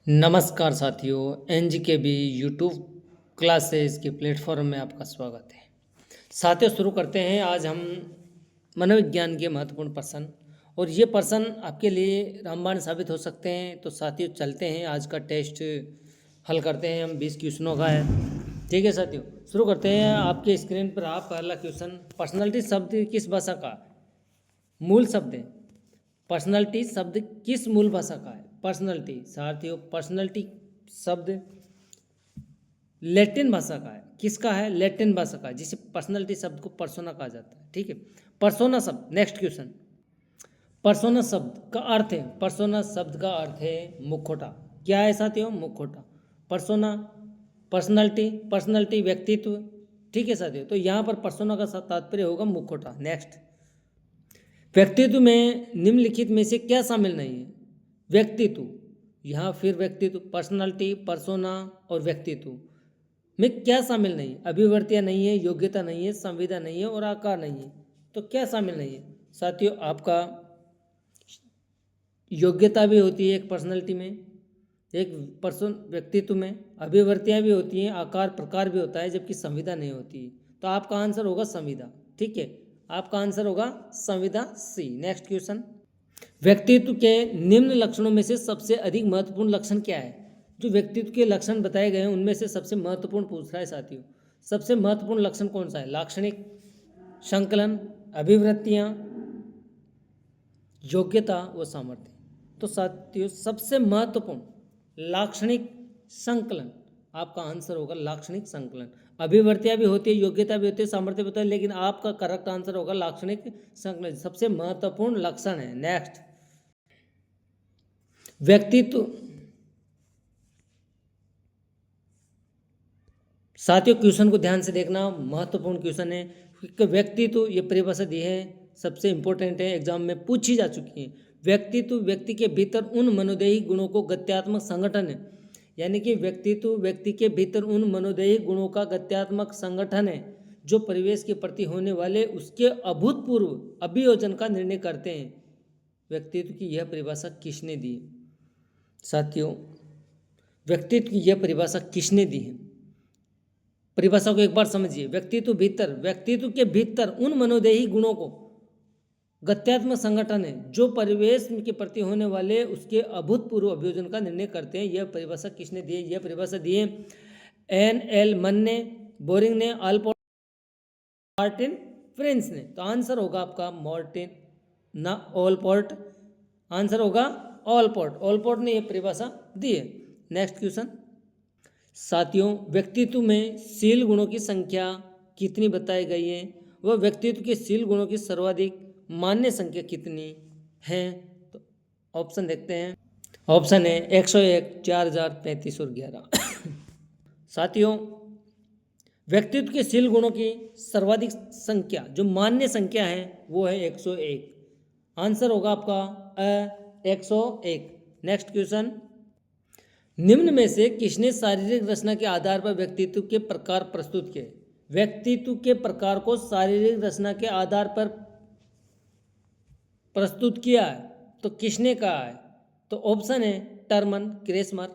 नमस्कार साथियों, NGKB YouTube classes के प्लेटफॉर्म में आपका स्वागत है। साथियों, शुरू करते हैं। आज हम मनोविज्ञान के महत्वपूर्ण प्रश्न, और ये प्रश्न आपके लिए रामबाण साबित हो सकते हैं। तो साथियों, चलते हैं, आज का टेस्ट हल करते हैं। हम 20 क्वेश्चनों का है। ठीक है साथियों, शुरू करते हैं। आपके स्क्रीन पर आप पहला क्वेश्चन, पर्सनैलिटी शब्द किस भाषा का मूल शब्द है? पर्सनैलिटी शब्द किस मूल भाषा का है? पर्सनैलिटी साथियों, पर्सनैलिटी शब्द लैटिन भाषा का है। किसका है? लैटिन भाषा का है, जिसे पर्सनैलिटी शब्द को पर्सोना कहा जाता है। ठीक है, पर्सोना शब्द, नेक्स्ट क्वेश्चन। पर्सोना शब्द का अर्थ है, पर्सोना शब्द का अर्थ है मुखौटा। क्या है साथियों? मुखौटा। पर्सोना पर्सनैलिटी, पर्सनैलिटी व्यक्तित्व। ठीक है साथियों, तो यहाँ पर पर्सोना का तात्पर्य होगा मुखौटा। नेक्स्ट, व्यक्तित्व में निम्नलिखित में से क्या शामिल नहीं है? व्यक्तित्व, यहाँ फिर व्यक्तित्व, पर्सनालिटी, पर्सोना और व्यक्तित्व में क्या शामिल नहीं है? अभिवर्तियाँ नहीं है, योग्यता नहीं है, संविदा नहीं है और आकार नहीं है। तो क्या शामिल नहीं है साथियों? आपका योग्यता भी होती है एक पर्सनालिटी में, एक पर्सन व्यक्तित्व में, अभिवर्तियाँ भी होती हैं, आकार प्रकार भी होता है, जबकि संविदा नहीं होती है। तो आपका आंसर होगा संविदा। ठीक है, आपका आंसर होगा संविदा, सी। नेक्स्ट क्वेश्चन, व्यक्तित्व के निम्न लक्षणों में से सबसे अधिक महत्वपूर्ण लक्षण क्या है? जो व्यक्तित्व के लक्षण बताए गए हैं उनमें से सबसे महत्वपूर्ण पूछ रहा है साथियों। सबसे महत्वपूर्ण लक्षण कौन सा है? लाक्षणिक, संकलन, अभिवृत्तियाँ, योग्यता व सामर्थ्य। तो साथियों, सबसे महत्वपूर्ण लाक्षणिक संकलन, आपका आंसर होगा लाक्षणिक संकलन। अभिवर्तियाँ भी होती है, योग्यता भी होती है, सामर्थ्य भी होता है, लेकिन आपका करेक्ट आंसर होगा लाक्षणिक संकलन, सबसे महत्वपूर्ण लक्षण है। नेक्स्ट, व्यक्तित्व साथियों, क्वेश्चन को ध्यान से देखना, महत्वपूर्ण क्वेश्चन है। व्यक्तित्व, ये परिभाषा दी है, सबसे इंपॉर्टेंट है, एग्जाम में पूछी जा चुकी है। व्यक्तित्व व्यक्ति के भीतर उन मनोदेही गुणों को गत्यात्मक संगठन है, यानी कि व्यक्तित्व व्यक्ति के भीतर उन मनोदेही गुणों का गत्यात्मक संगठन है जो परिवेश के प्रति होने वाले उसके अभूतपूर्व अभियोजन का निर्णय करते हैं। व्यक्तित्व की यह परिभाषा किसने दी है साथियों? व्यक्तित्व की यह परिभाषा किसने दी है? परिभाषा को एक बार समझिए। व्यक्तित्व के भीतर उन मनोदेही गुणों को गत्यात्मक संगठन है जो परिवेश के प्रति होने वाले उसके अभूतपूर्व अभियोजन का निर्णय करते हैं। यह परिभाषा किसने दी है? यह परिभाषा दी है N.L. मन ने, बोरिंग ने, ऑलपोर्ट, मार्टिन फ्रेंच ने। तो आंसर होगा आपका मार्टिन ना ऑलपोर्ट, आंसर होगा ऑलपोर्ट। ऑलपोर्ट ने यह परिभाषा दी है। नेक्स्ट क्वेश्चन साथियों, व्यक्तित्व में शील गुणों की संख्या कितनी बताई गई है? वह व्यक्तित्व के शील गुणों की सर्वाधिक मान्य संख्या कितनी है? तो ऑप्शन देखते हैं। ऑप्शन है 101, 4035 और 11। साथियों, व्यक्तित्व के शील गुणों की सर्वाधिक संख्या, जो मान्य संख्या है, वो है 101। आंसर होगा आपका 101। नेक्स्ट क्वेश्चन, निम्न में से किसने शारीरिक रचना के आधार पर व्यक्तित्व के प्रकार प्रस्तुत किए? व्यक्तित्व के प्रकार को शारीरिक रचना के आधार पर प्रस्तुत किया है, तो किसने कहा है? तो ऑप्शन है टर्मन, क्रेसमर,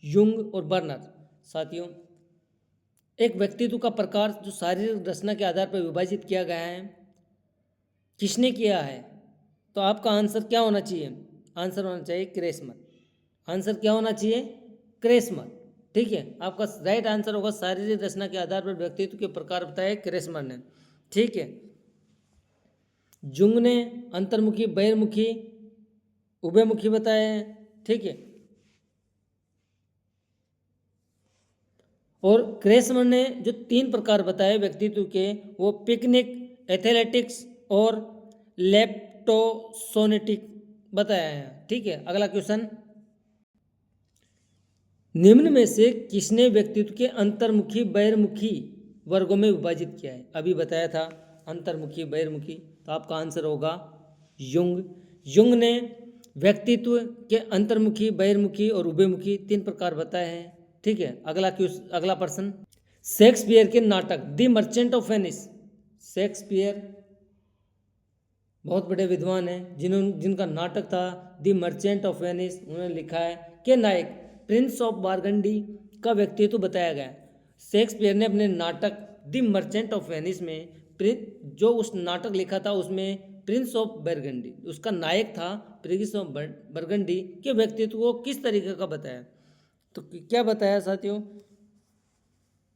युंग और बर्नर। साथियों, एक व्यक्तित्व का प्रकार जो शारीरिक रचना के आधार पर विभाजित किया गया है, किसने किया है? तो आपका आंसर क्या होना चाहिए? आंसर होना चाहिए क्रेसमर। आंसर क्या होना चाहिए? क्रेसमर। ठीक है, आपका राइट आंसर होगा शारीरिक रचना के आधार पर व्यक्तित्व के प्रकार बताए क्रेसमर ने। ठीक है, जुंग ने अंतर्मुखी, बहिर्मुखी, उभयमुखी बताए हैं। ठीक है, और क्रेसमर ने जो 3 प्रकार बताए व्यक्तित्व के, वो पिकनिक, एथलेटिक्स और लेप्टोसोनेटिक बताया है। ठीक है, अगला क्वेश्चन, निम्न में से किसने व्यक्तित्व के अंतर्मुखी बहिर्मुखी वर्गों में विभाजित किया है? अभी बताया था अंतर्मुखी बहिर्मुखी, तो आपका आंसर होगा युंग। युंग ने व्यक्तित्व के अंतर्मुखी, बहिर्मुखी और उभयमुखी 3 प्रकार बताए हैं। ठीक है, अगला प्रश्न, शेक्सपियर के नाटक the merchant of Venice, Shakespeare बहुत बड़े विद्वान हैं जिनका नाटक था द मर्चेंट ऑफ वेनिस, उन्होंने लिखा है, के नायक प्रिंस ऑफ बारगंडी का व्यक्तित्व बताया गया। शेक्सपियर ने अपने नाटक द मर्चेंट ऑफ वेनिस में जो उस नाटक लिखा था उसमें प्रिंस ऑफ बरगंडी उसका नायक था, प्रिंस ऑफ बरगंडी के व्यक्तित्व को किस तरीके का बताया? तो क्या बताया साथियों?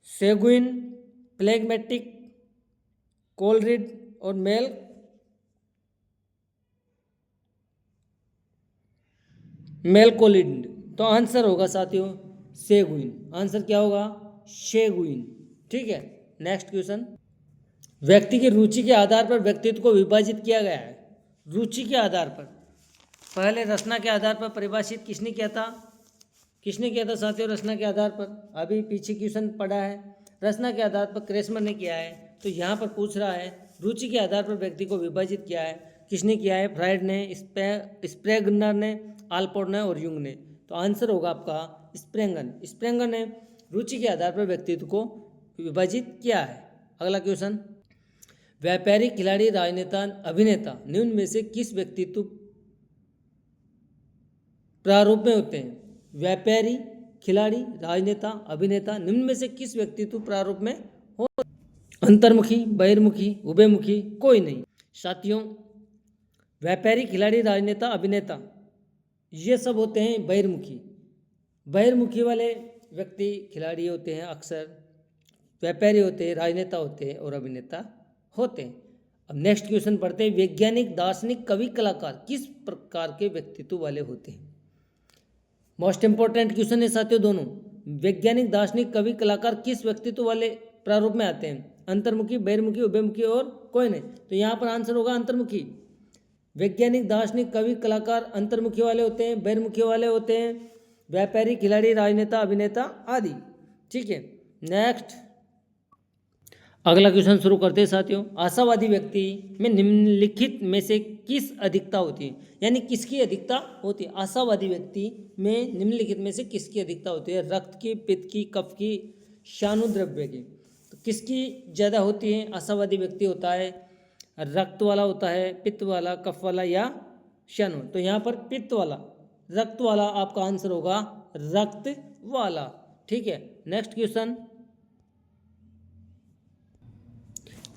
सेगुइन, प्लेगमेटिक, कोलरिड और मेलकोलिड। तो आंसर होगा साथियों सेगुइन। आंसर क्या होगा? शेगुइन। ठीक है, नेक्स्ट क्वेश्चन। व्यक्ति की रुचि के आधार पर व्यक्तित्व को विभाजित किया गया है। रुचि के आधार पर, पहले रचना के आधार पर परिभाषित किसने किया था? किसने किया था साथियों रचना के आधार पर? अभी पीछे क्वेश्चन पढ़ा है, रचना के आधार पर क्रेसमर ने किया है। तो यहाँ पर पूछ रहा है रुचि के आधार पर व्यक्ति को विभाजित किया है, किसने किया है? फ्राइड ने, स्प्रेगनर ने, आल्पोर्ट ने और युंग ने। तो आंसर होगा आपका स्प्रेंगर। स्प्रेंगर ने रुचि के आधार पर व्यक्तित्व को विभाजित किया है। अगला क्वेश्चन। व्यापारी, खिलाड़ी, राजनेता, अभिनेता निम्न में से किस व्यक्तित्व प्रारूप में होते हैं? व्यापारी, खिलाड़ी, राजनेता, अभिनेता निम्न में से किस व्यक्तित्व प्रारूप में हो? अंतर्मुखी, बहिर्मुखी, उभयमुखी, कोई नहीं। साथियों व्यापारी, खिलाड़ी, राजनेता, अभिनेता ये सब होते हैं बहिर्मुखी। बहिर्मुखी वाले व्यक्ति खिलाड़ी होते हैं, अक्सर व्यापारी होते हैं, राजनेता होते हैं और अभिनेता होते हैं। अब नेक्स्ट क्वेश्चन पढ़ते हैं। वैज्ञानिक, दार्शनिक, कवि, कलाकार किस प्रकार के व्यक्तित्व वाले होते हैं? मोस्ट इंपॉर्टेंट क्वेश्चन है साथियों दोनों। वैज्ञानिक, दार्शनिक, कवि, कलाकार किस व्यक्तित्व वाले प्रारूप में आते हैं? अंतर्मुखी, बहिर्मुखी, उभयमुखी और कोई नहीं। तो यहाँ पर आंसर होगा अंतर्मुखी। वैज्ञानिक, दार्शनिक, कवि, कलाकार अंतर्मुखी वाले होते हैं, बहिर्मुखी वाले होते हैं व्यापारी, खिलाड़ी, राजनेता, अभिनेता आदि। ठीक है, नेक्स्ट अगला क्वेश्चन शुरू करते हैं साथियों। आशावादी व्यक्ति में निम्नलिखित में से किस अधिकता होती है? यानी किसकी अधिकता होती है? आशावादी व्यक्ति में निम्नलिखित में से किसकी अधिकता होती है? रक्त की, पित्त की, कफ की, शानुद्रव्य की। तो किसकी ज़्यादा होती है? आशावादी व्यक्ति होता है रक्त वाला होता है, पित्त वाला, कफ वाला या शानु। तो यहाँ पर पित्त वाला, रक्त वाला आपका आंसर होगा रक्त वाला। ठीक है, नेक्स्ट क्वेश्चन।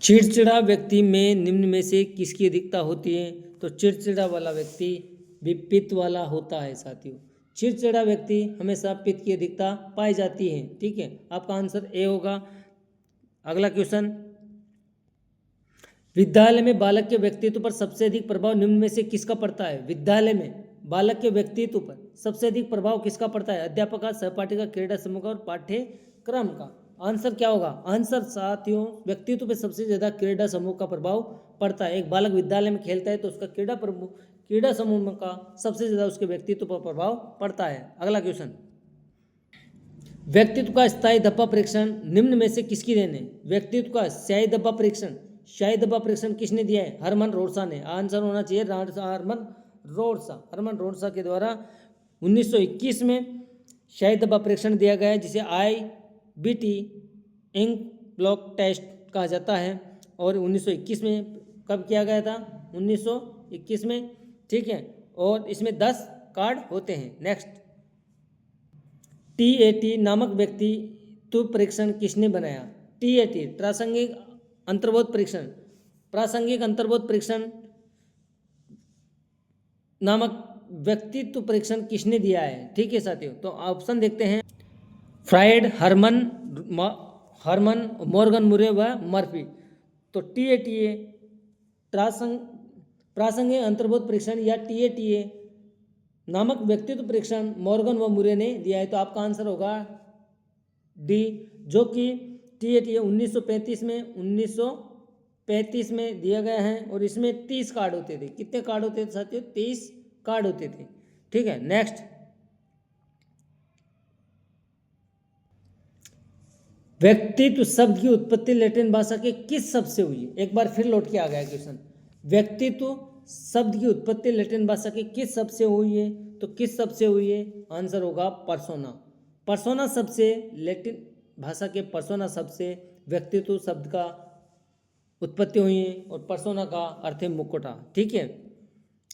चिड़चिड़ा व्यक्ति में निम्न में से किसकी अधिकता होती है? तो चिड़चिड़ा वाला व्यक्ति भी पित्त वाला होता है साथियों। चिड़चिड़ा व्यक्ति हमेशा पित्त की अधिकता पाई जाती है। ठीक है, आपका आंसर ए होगा। अगला क्वेश्चन। विद्यालय में बालक के व्यक्तित्व पर सबसे अधिक प्रभाव निम्न में से किसका पड़ता है? विद्यालय में बालक के व्यक्तित्व पर सबसे अधिक प्रभाव किसका पड़ता है? अध्यापक का, सहपाठी का, क्रीड़ा समूह का और पाठ्यक्रम का। आंसर क्या होगा? आंसर साथियों व्यक्तित्व पे सबसे ज़्यादा क्रीड़ा समूह का प्रभाव पड़ता है। एक बालक विद्यालय में खेलता है तो उसका क्रीड़ा समूह का सबसे ज़्यादा उसके व्यक्तित्व पर प्रभाव पड़ता है। अगला क्वेश्चन। व्यक्तित्व का स्थायी धब्बा परीक्षण निम्न में से किसकी देन है? व्यक्तित्व का स्थायी धब्बा परीक्षण, शाही धब्बा परीक्षण किसने दिया है? हरमन रोडसा ने। आंसर होना चाहिए हरमन रोडसा। हरमन रोडसा के द्वारा 1921 में शाही धब्बा परीक्षण दिया गया है, जिसे IBT इंक ब्लॉक टेस्ट कहा जाता है। और 1921 में कब किया गया था? 1921 में। ठीक है, और इसमें 10 कार्ड होते हैं। नेक्स्ट। TAT नामक व्यक्तित्व परीक्षण किसने बनाया? TAT प्रासंगिक अंतर्बोध परीक्षण, प्रासंगिक अंतर्बोध परीक्षण नामक व्यक्तित्व परीक्षण किसने दिया है? ठीक है साथियों, तो ऑप्शन देखते हैं। फ्राइड, हरमन, मॉर्गन मुरे व मर्फी। तो TATA प्रासंगिक अंतर्बोध परीक्षण या TATA नामक व्यक्तित्व परीक्षण मॉर्गन व मुरे ने दिया है। तो आपका आंसर होगा डी, जो कि TATA 1935 में दिया गया है। और इसमें 30 कार्ड होते थे। कितने कार्ड होते थे साथियों? 30 कार्ड होते थे। ठीक है, नेक्स्ट। व्यक्तित्व शब्द की उत्पत्ति लैटिन भाषा के किस शब्द से हुई है? एक बार फिर लौट के आ गया क्वेश्चन। व्यक्तित्व शब्द की उत्पत्ति लैटिन भाषा के किस शब्द से हुई है? तो किस शब्द से हुई है? आंसर होगा पर्सोना। पर्सोना शब्द से, लैटिन भाषा के पर्सोना शब्द से व्यक्तित्व शब्द का उत्पत्ति हुई है। और पर्सोना का अर्थ है मुखौटा। ठीक है,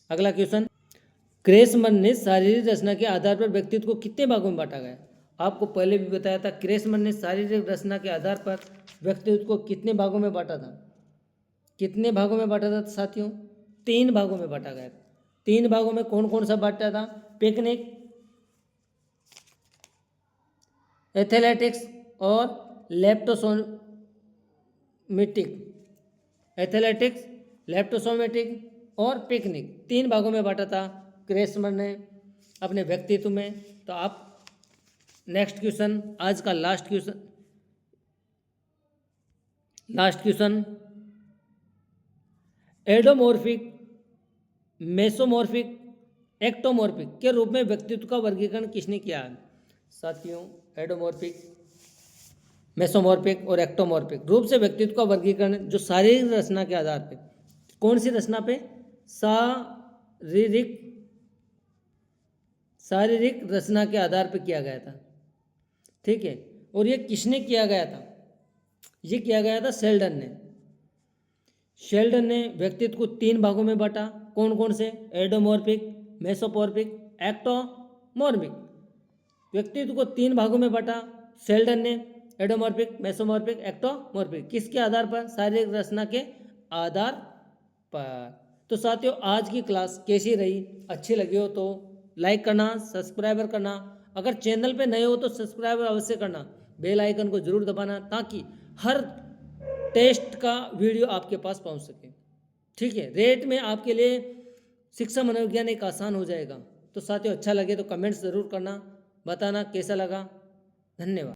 अगला क्वेश्चन। क्रेसमन ने शारीरिक रचना के आधार पर व्यक्तित्व को कितने भागों में बांटा गया? आपको पहले भी बताया था, क्रेसमन ने शारीरिक रचना के आधार पर व्यक्तित्व को कितने भागों में बांटा था? कितने भागों में बांटा था साथियों? 3 भागों में बांटा गया। 3 भागों में कौन कौन सा बांटा था? पिकनिक, एथलेटिक्स और लेप्टोसोमेटिक। एथलेटिक्स, लेप्टोसोमेटिक और पिकनिक, 3 भागों में बांटा था क्रेसमन ने अपने व्यक्तित्व में। तो आप नेक्स्ट क्वेश्चन, आज का लास्ट क्वेश्चन, एडोमॉर्फिक, मेसोमॉर्फिक, एक्टोमॉर्फिक के रूप में व्यक्तित्व का वर्गीकरण किसने किया है? साथियों, एडोमॉर्फिक, मेसोमॉर्फिक और एक्टोमॉर्फिक रूप से व्यक्तित्व का वर्गीकरण जो शारीरिक रचना के आधार पे, कौन सी रचना पे? शारीरिक रचना के आधार पे किया गया था। ठीक है, और ये किसने किया गया था? ये किया गया था शेल्डन ने। शेल्डन ने व्यक्तित्व को 3 भागों में बांटा। कौन कौन से? एडोमॉर्फिक, मेसोमॉर्फिक, एक्टोमॉर्फिक। व्यक्तित्व को 3 भागों में बांटा शेल्डन ने, एडोमॉर्फिक, मेसोमॉर्फिक, एक्टोमॉर्फिक। किसके आधार पर? शारीरिक रचना के आधार पर। तो साथियों, आज की क्लास कैसी रही? अच्छी लगी हो तो लाइक करना, सब्सक्राइबर करना। अगर चैनल पे नए हो तो सब्सक्राइबर अवश्य करना, बेल आइकन को जरूर दबाना, ताकि हर टेस्ट का वीडियो आपके पास पहुंच सके। ठीक है, रेट में आपके लिए शिक्षा मनोविज्ञान एक आसान हो जाएगा। तो साथियों, अच्छा लगे तो कमेंट्स ज़रूर करना, बताना कैसा लगा। धन्यवाद।